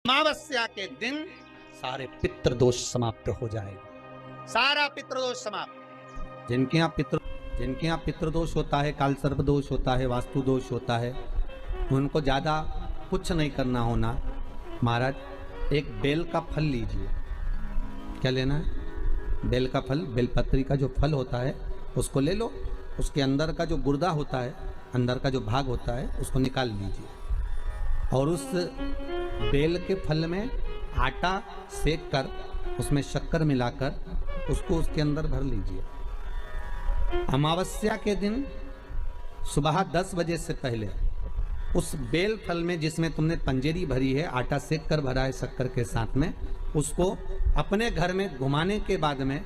अमावस्या के दिन सारे पितृदोष समाप्त हो जाएगा, सारा पितृदोष समाप्त। जिनके यहाँ पितृदोष होता है, काल सर्प दोष होता है, वास्तु दोष होता है, उनको ज्यादा कुछ नहीं करना होना। महाराज एक बेल का फल लीजिए। क्या लेना है? बेल का फल, बेलपत्री का जो फल होता है उसको ले लो। उसके अंदर का जो गुर्दा होता है, अंदर का जो भाग होता है, उसको निकाल लीजिए और उस बेल के फल में आटा सेक कर उसमें शक्कर मिलाकर उसको उसके अंदर भर लीजिए। अमावस्या के दिन सुबह 10 बजे से पहले उस बेल फल में जिसमें तुमने पंजेरी भरी है, आटा सेक कर भरा है शक्कर के साथ में, उसको अपने घर में घुमाने के बाद में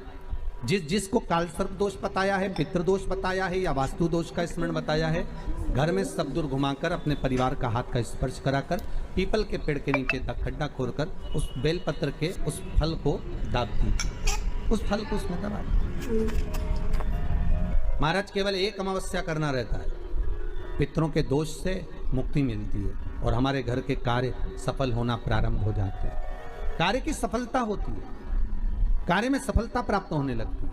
जिसको काल सर्प दोष बताया है, पितृदोष बताया है या वास्तु दोष का स्मरण बताया है, घर में सब दूर घुमाकर अपने परिवार का हाथ का स्पर्श कराकर पीपल के पेड़ के नीचे तक खड्डा खोदकर उस बेलपत्र के उस फल को दाब दीजिए। उस फल को उसमें दबा दीजिए। महाराज केवल एक अमावस्या करना रहता है, पितरों के दोष से मुक्ति मिलती है और हमारे घर के कार्य सफल होना प्रारंभ हो जाते हैं। कार्य की सफलता होती है, कार्य में सफलता प्राप्त होने लगती है।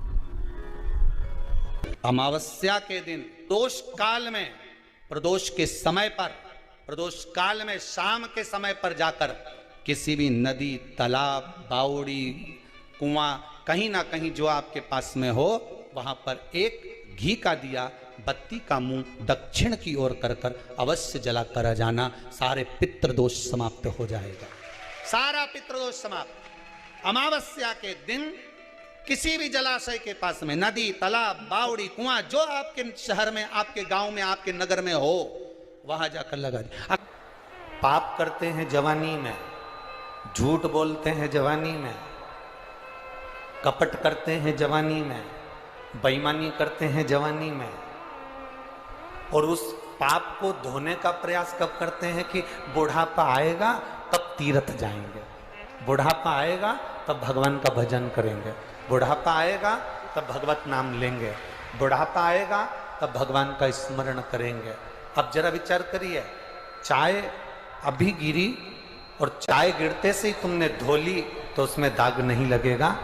अमावस्या के दिन दोष काल में, प्रदोष के समय पर, प्रदोष काल में शाम के समय पर जाकर किसी भी नदी, तालाब, बावड़ी, कुआं, कहीं ना कहीं जो आपके पास में हो, वहां पर एक घी का दिया, बत्ती का मुंह दक्षिण की ओर कर कर अवश्य जला कर जाना। सारे पितृदोष समाप्त हो जाएगा, सारा पितृदोष समाप्त। अमावस्या के दिन किसी भी जलाशय के पास में, नदी, तालाब, बावड़ी, कुआं, जो आपके शहर में, आपके गांव में, आपके नगर में हो, वहां जाकर लगा दे। पाप करते हैं जवानी में, झूठ बोलते हैं जवानी में, कपट करते हैं जवानी में, बेईमानी करते हैं जवानी में, और उस पाप को धोने का प्रयास कब करते हैं कि बुढ़ापा आएगा तब तीर्थ जाएंगे, बुढ़ापा आएगा तब भगवान का भजन करेंगे, बुढ़ापा आएगा तब भगवत नाम लेंगे, बुढ़ापा आएगा तब भगवान का स्मरण करेंगे। अब जरा विचार करिए, चाय अभी गिरी और चाय गिरते से ही तुमने धोली तो उसमें दाग नहीं लगेगा,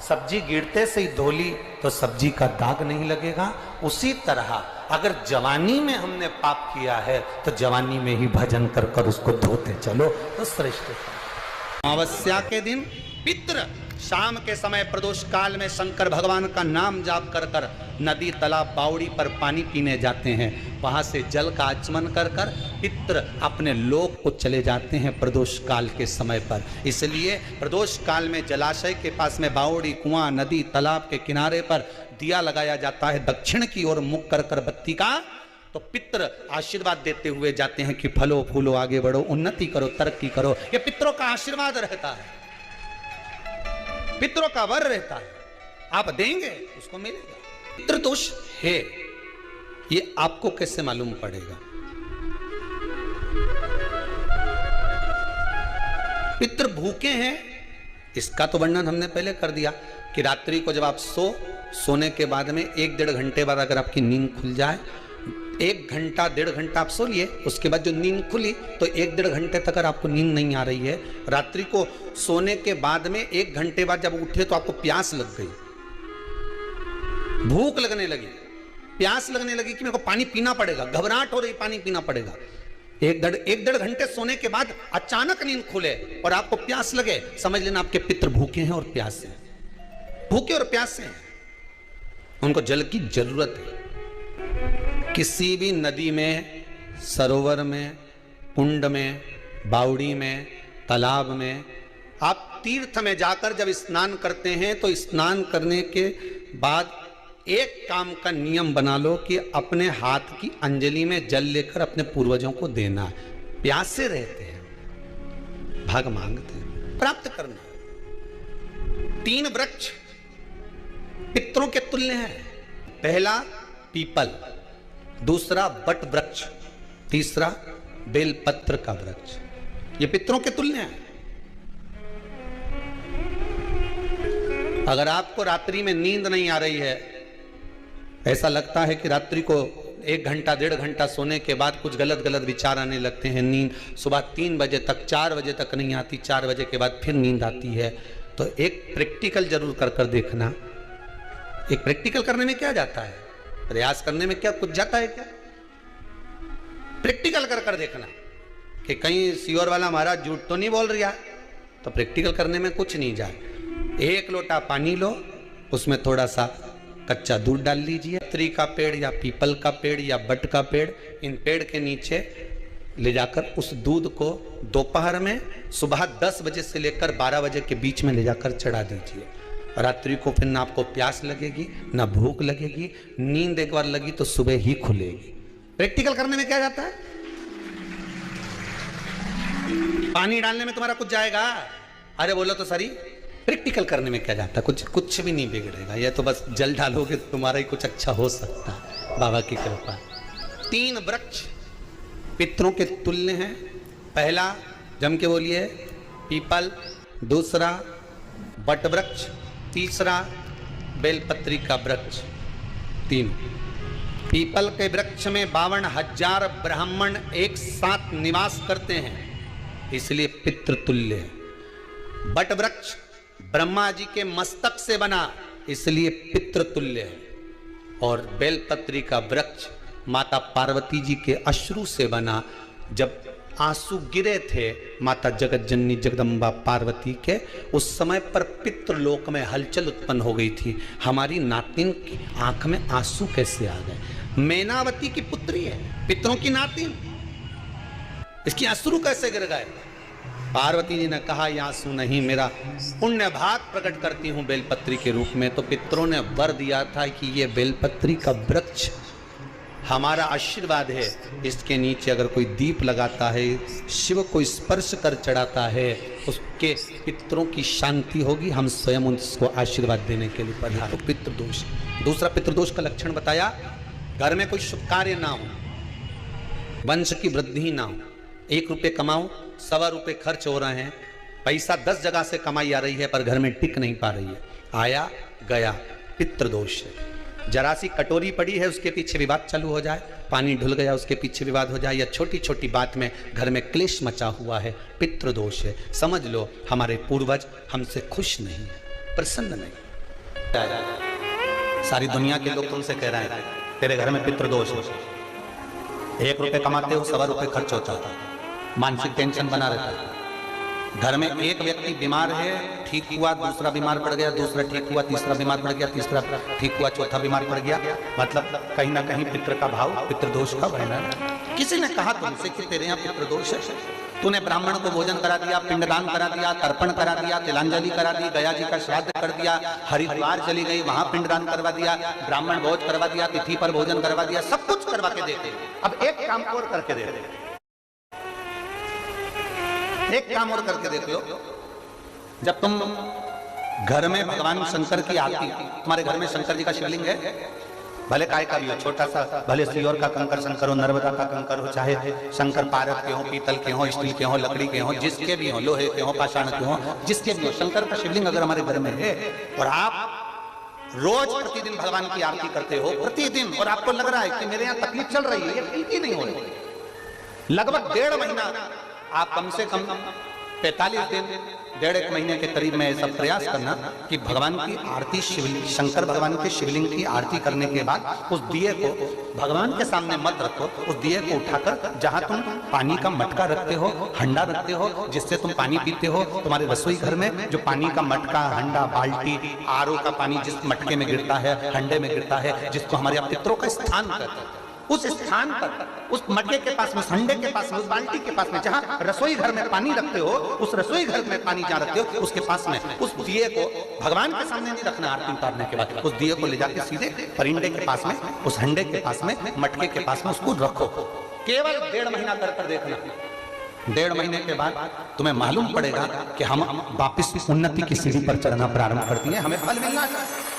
सब्जी गिरते से ही धोली तो सब्जी का दाग नहीं लगेगा। उसी तरह अगर जवानी में हमने पाप किया है तो जवानी में ही भजन कर कर उसको धोते चलो तो श्रेष्ठ। अमावस्या के दिन पितृ शाम के समय प्रदोष काल में शंकर भगवान का नाम जाप कर कर नदी, तालाब, बावड़ी पर पानी पीने जाते हैं। वहां से जल का आचमन कर कर पितृ अपने लोक को चले जाते हैं प्रदोष काल के समय पर। इसलिए प्रदोष काल में जलाशय के पास में, बावड़ी, कुआं, नदी, तालाब के किनारे पर दिया लगाया जाता है दक्षिण की ओर मुख कर कर बत्ती का। तो पितृ आशीर्वाद देते हुए जाते हैं कि फलो फूलो, आगे बढ़ो, उन्नति करो, तरक्की करो। ये पितरों का आशीर्वाद रहता है, पितरों का वर रहता है। आप देंगे उसको मिलेगा। पितृदोष है ये आपको कैसे मालूम पड़ेगा? पितृ भूखे हैं इसका तो वर्णन हमने पहले कर दिया कि रात्रि को जब आप सोने के बाद में 1-1.5 घंटे बाद अगर आपकी नींद खुल जाए, 1 घंटा 1.5 घंटा आप सो लिए, उसके बाद जो नींद खुली तो 1-1.5 घंटे तक अगर आपको नींद नहीं आ रही है, रात्रि को सोने के बाद में 1 घंटे बाद जब उठे तो आपको प्यास लग गई, भूख लगने लगी, प्यास लगने लगी कि मेरे को पानी पीना पड़ेगा, घबराहट हो रही, पानी पीना पड़ेगा। 1-1.5 घंटे सोने के बाद अचानक नींद खुले और आपको प्यास लगे, समझ लेना आपके पितृ भूखे हैं और प्यासे हैं, भूखे और प्यासे हैं, उनको जल की जरूरत है। किसी भी नदी में, सरोवर में, कुंड में, बावड़ी में, तालाब में, आप तीर्थ में जाकर जब स्नान करते हैं तो स्नान करने के बाद एक काम का नियम बना लो कि अपने हाथ की अंजलि में जल लेकर अपने पूर्वजों को देना है। प्यासे रहते हैं, भाग मांगते हैं, प्राप्त करना। 3 वृक्ष पितरों के तुल्य हैं। पहला पीपल, दूसरा बट वृक्ष, तीसरा बेलपत्र का वृक्ष। ये पितरों के तुल्य हैं। अगर आपको रात्रि में नींद नहीं आ रही है, ऐसा लगता है कि रात्रि को 1 घंटा 1.5 घंटा सोने के बाद कुछ गलत गलत विचार आने लगते हैं, नींद सुबह 3 बजे तक 4 बजे तक नहीं आती, 4 बजे के बाद फिर नींद आती है, तो एक प्रैक्टिकल जरूर कर देखना। एक प्रैक्टिकल करने में क्या जाता है, प्रयास करने में क्या कुछ जाता है क्या? प्रैक्टिकल कर देखना कि कहीं सियोर वाला महाराज झूठ तो नहीं बोल रहा, तो प्रैक्टिकल करने में कुछ नहीं जाए। 1 लोटा पानी लो, उसमें थोड़ा सा कच्चा दूध डाल लीजिए, पत्री का पेड़ या पीपल का पेड़ या बट का पेड़, इन पेड़ के नीचे ले जाकर उस दूध को दोपहर में सुबह 10 बजे से लेकर 12 बजे के बीच में ले जाकर चढ़ा दीजिए। रात्रि को फिर ना आपको प्यास लगेगी ना भूख लगेगी, नींद एक बार लगी तो सुबह ही खुलेगी। प्रैक्टिकल करने में क्या जाता है? पानी डालने में तुम्हारा कुछ जाएगा? अरे बोलो तो सही, प्रैक्टिकल करने में क्या जाता है? कुछ भी नहीं बिगड़ेगा, ये तो बस जल डालोगे तो तुम्हारा ही कुछ अच्छा हो सकता है, बाबा की कृपा। 3 वृक्ष पितरों के तुल्य हैं। पहला जम के बोलिए पीपल, दूसरा बट वृक्ष, तीसरा बेलपत्री का वृक्ष। 3 पीपल के वृक्ष में 52,000 ब्राह्मण एक साथ निवास करते हैं, इसलिए पितृतुल्य है। बट वृक्ष ब्रह्मा जी के मस्तक से बना, इसलिए पितृतुल्य है। और बेलपत्री का वृक्ष माता पार्वती जी के अश्रु से बना। जब आंसू गिरे थे माता जगत जननी जगदम्बा पार्वती के, उस समय पर पितृलोक में हलचल उत्पन्न हो गई थी। हमारी नातिन की आंख में आंसू कैसे आ गए? मैनावती की पुत्री है, पितरों की नातिन, इसकी अश्रु कैसे गिर गए? पार्वती जी ने कहा ये आंसू नहीं, मेरा पुण्य भाग प्रकट करती हूं बेलपत्री के रूप में। तो पितरों ने वर दिया था कि ये बेलपत्री का वृक्ष हमारा आशीर्वाद है, इसके नीचे अगर कोई दीप लगाता है, शिव को स्पर्श कर चढ़ाता है, उसके पितरों की शांति होगी। हम स्वयं उसको आशीर्वाद देने के लिए पढ़ा। तो पितृदोष। दूसरा पितृदोष का लक्षण बताया, घर में कोई शुभ कार्य ना हो, वंश की वृद्धि ना हो, 1 रुपये कमाओ 1.25 रुपये खर्च हो रहे हैं, पैसा 10 जगह से कमाई आ रही है पर घर में टिक नहीं पा रही है, आया गया, पितृदोष है। जरा सी कटोरी पड़ी है उसके पीछे विवाद चालू हो जाए, पानी ढुल गया उसके पीछे विवाद हो जाए, या छोटी छोटी बात में घर में क्लेश मचा हुआ है, पितृदोष है। समझ लो हमारे पूर्वज हमसे खुश नहीं, प्रसन्न नहीं। सारी दुनिया के लोग तुमसे कह रहे हैं तेरे घर में पितृदोष है, 1 रुपये कमाते हो 1.25 रुपये खर्च होता है, मानसिक टेंशन बना रहता है। घर में एक व्यक्ति बीमार है, ठीक हुआ, दूसरा बीमार पड़ गया, दूसरा ठीक हुआ, तीसरा बीमार पड़ गया, तीसरा ठीक हुआ, चौथा बीमार पड़ गया, मतलब कहीं ना कहीं पितृ का भाव, पितृदोष का बहना। किसी ने कहा तुमसे कि तेरे यहाँ पितृदोष है, तूने ब्राह्मण को भोजन करा दिया, पिंडदान करा दिया, तर्पण करा दिया, तिलांजलि करा दी, गया जी का श्राद्ध कर दिया, हरिद्वार चली गई वहां पिंडदान करवा दिया, ब्राह्मण भोज करवा दिया, तिथि पर भोजन करवा दिया, सब कुछ करवा के देते। अब एक काम और करके दे रहे, एक काम और करके देख लो। जब तुम घर में भगवान शंकर की आरती, तुम्हारे घर में शंकर जी का शिवलिंग है, भले काय का भी हो, छोटा सा, भले सियोर का कंकर शंकर हो, नर्मदा का कंकर हो, चाहे शंकर पारद के हो, पीतल के हो, स्टील के हो, लकड़ी के हो, जिसके भी हो, लोहे के हो, पाषाण के हो, जिसके भी हो, शंकर का शिवलिंग अगर हमारे घर में है और आप रोज प्रतिदिन भगवान की आरती करते हो प्रतिदिन, और आपको लग रहा है कि मेरे यहाँ तकलीफ चल रही है, ये ठीक ही नहीं हो रही, लगभग 1.5 महीना आप कम से कम 45 दिन, 1.5 महीने के करीब में ऐसा प्रयास करना कि भगवान की आरती, शिवलिंग, शंकर भगवान के शिवलिंग की आरती करने के बाद उस दिए को भगवान के सामने मत रखो, उस दिए को उठाकर जहां तुम पानी का मटका रखते हो, हंडा रखते हो, जिससे तुम पानी पीते हो, तुम्हारे रसोई घर में जो पानी का मटका, हंडा, बाल्टी, आरओ का पानी जिस मटके में गिरता है, हंडे में गिरता है, जिसको हमारे पितरों का स्थान कहते हैं, उस स्थान पर, उस मटके के पास में, हंडे के पास में, उस बाल्टी के पास में, जहां रसोई घर में पानी रखते हो, उस रसोई घर में पानी जहां रखते हो उसके पास में उस दिए को भगवान के सामने नहीं रखना। आरती उतारने के बाद उस दिए को ले जाके सीधे परिंडे के पास में, उस हंडे के पास में, मटके के पास में उसको रखो। केवल 1.5 महीना कर देखना। 1.5 महीने के बाद तुम्हें मालूम पड़ेगा कि हम वापिस उन्नति की सीढ़ी पर चढ़ना प्रारंभ कर दिए, हमें फल मिलना चाहिए।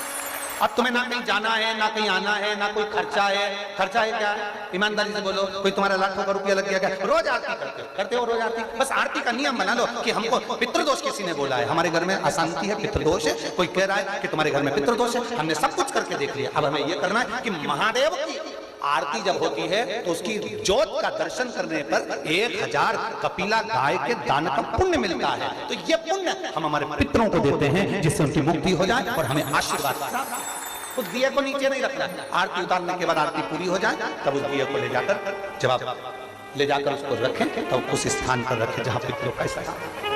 अब तुम्हें ना कहीं जाना है, ना कहीं आना है, ना कोई खर्चा है। खर्चा है क्या? ईमानदारी से बोलो, कोई तुम्हारा लाखों का रुपया लग गया क्या? रोज आरती करते हो रोज आरती। बस आरती का नियम बना लो कि हमको पितृदोष किसी ने बोला है, हमारे घर में अशांति है, पितृदोष है, कोई कह रहा है कि तुम्हारे घर में पितृदोष है, हमने सब कुछ करके देख लिया। अब हमें यह करना है कि महादेव की आरती जब होती है तो उसकी ज्योत का दर्शन करने पर 1000 कपिला गाय के दान का पुण्य मिलता है। तो ये पुण्य हम हमारे पितरों को देते हैं जिससे उनकी मुक्ति हो जाए और हमें आशीर्वाद प्राप्त हो। उस दिए को नीचे नहीं रखना, आरती उतारने के बाद आरती पूरी हो जाए तब उस दिए को ले जाकर जब आप ले जाकर उसको रखें तब उस स्थान पर रखें जहां पितरों का स्थान।